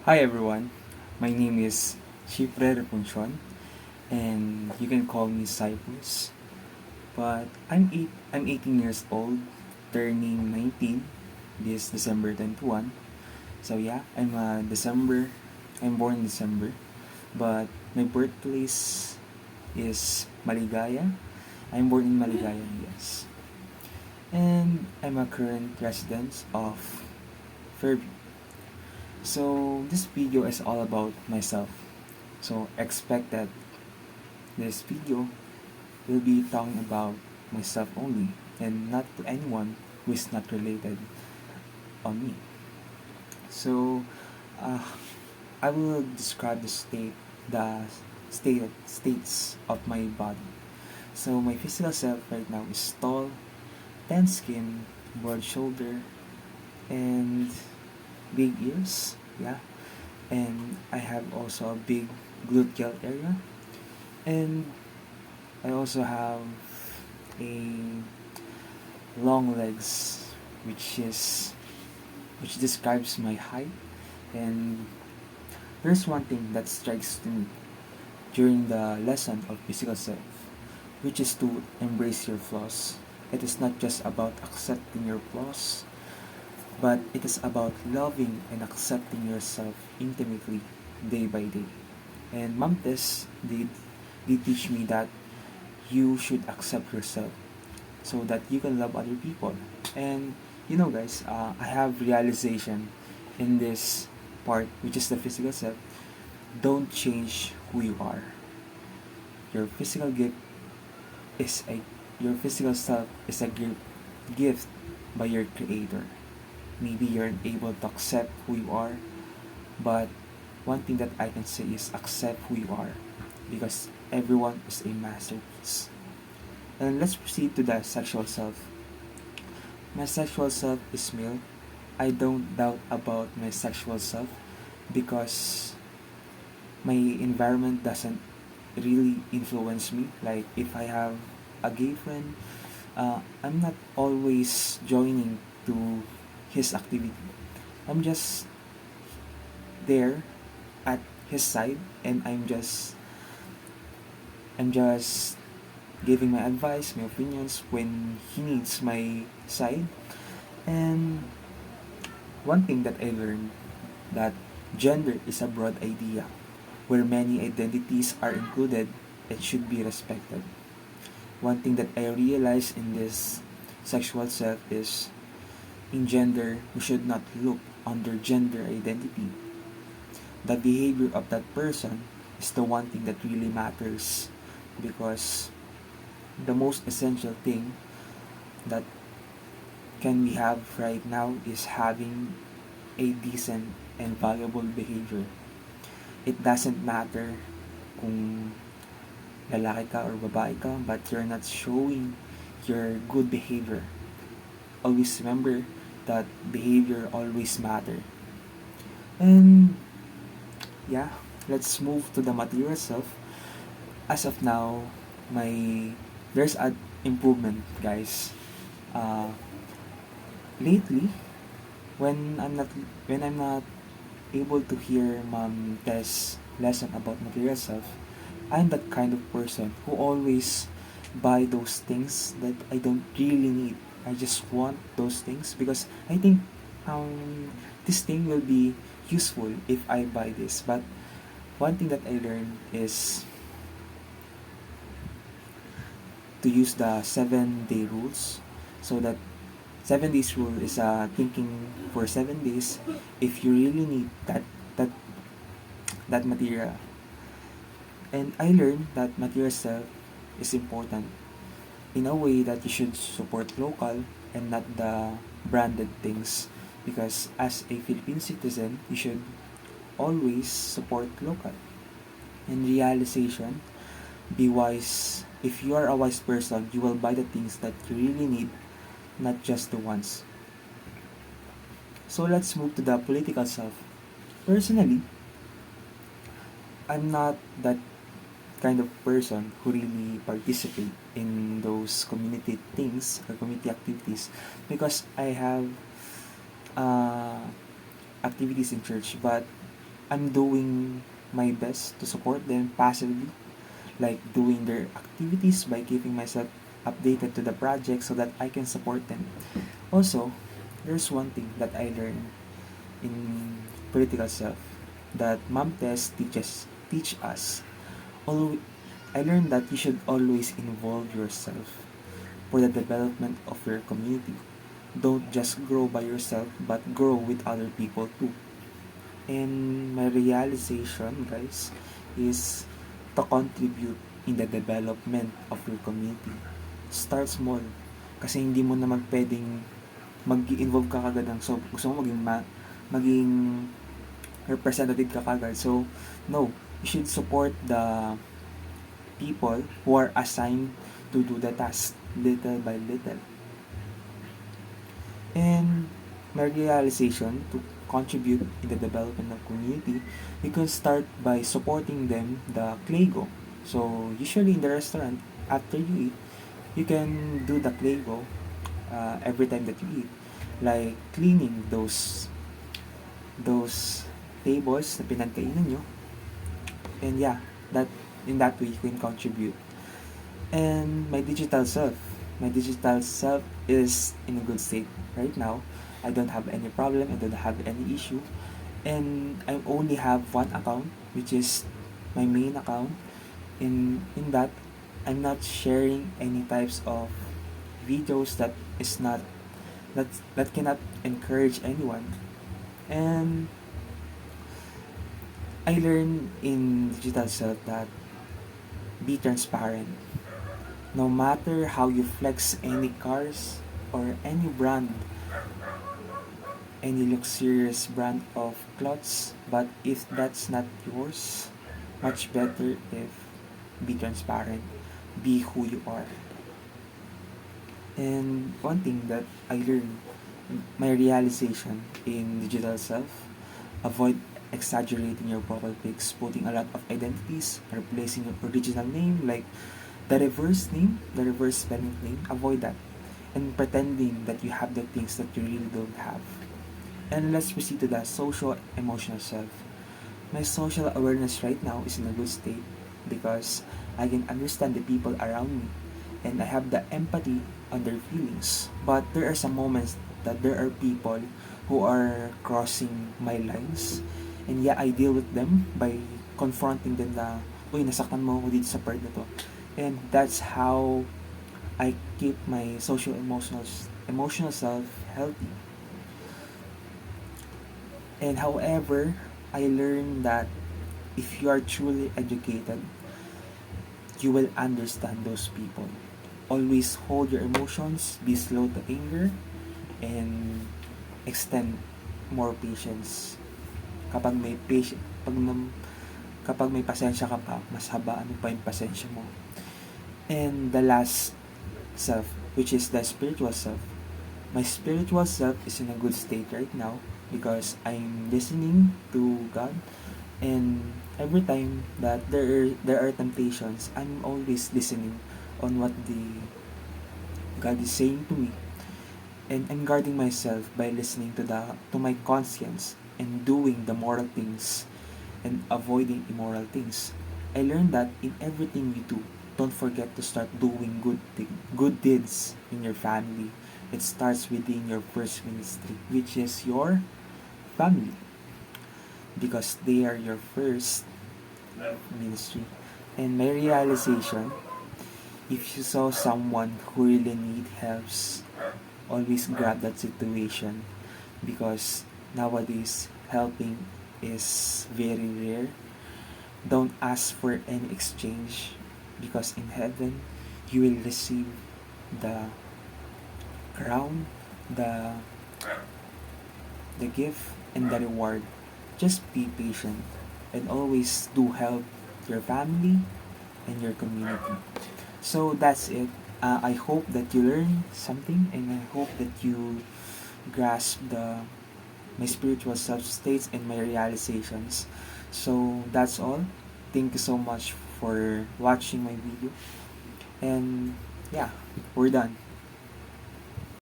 Hi everyone, my name is Chipre Repuncion and you can call me Cyprus. But I'm 18 years old, turning 19 this December 21. So yeah, I'm born in December, but my birthplace is Maligaya. I'm born in Maligaya, yes. And I'm a current resident of Fairview. So this video is all about myself. So expect that this video will be talking about myself only and not to anyone who is not related on me. So uh, I will describe the states of my body. So my physical self right now is tall, tan skin, broad shoulder, and big ears. Yeah, and I have also a big gluteal area, and I also have a long legs, which is which describes my height. And there's one thing that strikes to me during the lesson of physical self, which is to embrace your flaws. It is not just about accepting your flaws, but it is about loving and accepting yourself intimately day by day. And Mom Tess did teach me that you should accept yourself so that you can love other people. And guys, I have realization in this part, which is the physical self. Don't change who you are. Your physical gift is a your physical self is a gift by your creator. Maybe you're unable to accept who you are, but one thing that I can say is accept who you are because everyone is a masterpiece. And let's proceed to the sexual self. My sexual self is male. I don't doubt about my sexual self because my environment doesn't really influence me. Like if I have a gay friend, I'm not always joining to his activity. I'm just there at his side and I'm just giving my advice, my opinions when he needs my side. And one thing that I learned that gender is a broad idea where many identities are included and should be respected. One thing that I realized in this sexual self is in gender we should not look under gender identity. The behavior of that person is the one thing that really matters because the most essential thing that can we have right now is having a decent and valuable behavior. It doesn't matter kung lalaki ka or babae ka, but you're not showing your good behavior. Always remember that behavior always matter. And yeah, let's move to the material self. As of now, my there's an improvement, guys. Uh, lately, when I'm not when I'm not able to hear Mom Tess lesson about material self, I'm that kind of person who always buy those things that I don't really need. I just want those things because I think this thing will be useful if I buy this. But one thing that I learned is to use the 7 day rules so that 7 days rule is thinking for 7 days if you really need that that material. And I learned that material self is important in a way that you should support local and not the branded things because as a Philippine citizen you should always support local. And realization, be wise. If you are a wise person, you will buy the things that you really need, not just the ones. So let's move to the political self. Personally, I'm not that kind of person who really participate in those community things or community activities because I have uh, activities in church, but I'm doing my best to support them passively, like doing their activities by keeping myself updated to the project so that I can support them. Also, there's one thing that I learned in political self that Mom Tess teach us. Always, I learned that you should always involve yourself for the development of your community. Don't just grow by yourself, but grow with other people too. And my realization, guys, is to contribute in the development of your community. Start small. Kasi hindi mo naman pwedeng mag-involve ka kagad ng so gusto mo maging representative ka kagad. So, no, you should support the people who are assigned to do the task little by little. And my realization to contribute in the development of community, you can start by supporting them the Claygo. So usually in the restaurant, after you eat, you can do the Claygo every time that you eat, like cleaning those tables na pinagkainan nyo. And yeah, that in that way you can contribute. And my digital self is in a good state right now. I don't have any problem, I don't have any issue, and I only have one account, which is my main account. In that, I'm not sharing any types of videos that cannot encourage anyone. And I learned in digital self that be transparent. No matter how you flex any cars or any luxurious brand of clothes, but if that's not yours, much better if be transparent, be who you are. And one thing that I learned, my realization in digital self, avoid exaggerating your profile pics, putting a lot of identities, replacing your original name, like the reverse spelling name, avoid that. And pretending that you have the things that you really don't have. And let's proceed to the social emotional self. My social awareness right now is in a good state because I can understand the people around me and I have the empathy on their feelings. But there are some moments that there are people who are crossing my lines, and yeah, I deal with them by confronting them na, uy, nasaktan mo ako dito sa part na to. And that's how I keep my social emotional self healthy. And however, I learned that if you are truly educated, you will understand those people. Always hold your emotions, be slow to anger, and extend more patience. Kapag may patience, kapag may pasensya ka pa, mas habaan mo pa yung pasensya mo. And the last self, which is the spiritual self. My spiritual self is in a good state right now because I'm listening to God, and every time that there are temptations, I'm always listening on what the God is saying to me, and I'm guarding myself by listening to my conscience and doing the moral things and avoiding immoral things. I learned that in everything you do, don't forget to start doing good deeds in your family. It starts within your first ministry, which is your family, because they are your first ministry. And my realization, if you saw someone who really need helps, always grab that situation, because nowadays helping is very rare. Don't ask for any exchange, because in heaven you will receive the crown, the gift, and the reward. Just be patient and always do help your family and your community. So that's it. I hope that you learn something, and I hope that you grasp my spiritual self states and my realizations. So that's all. Thank you so much for watching my video. And yeah, we're done.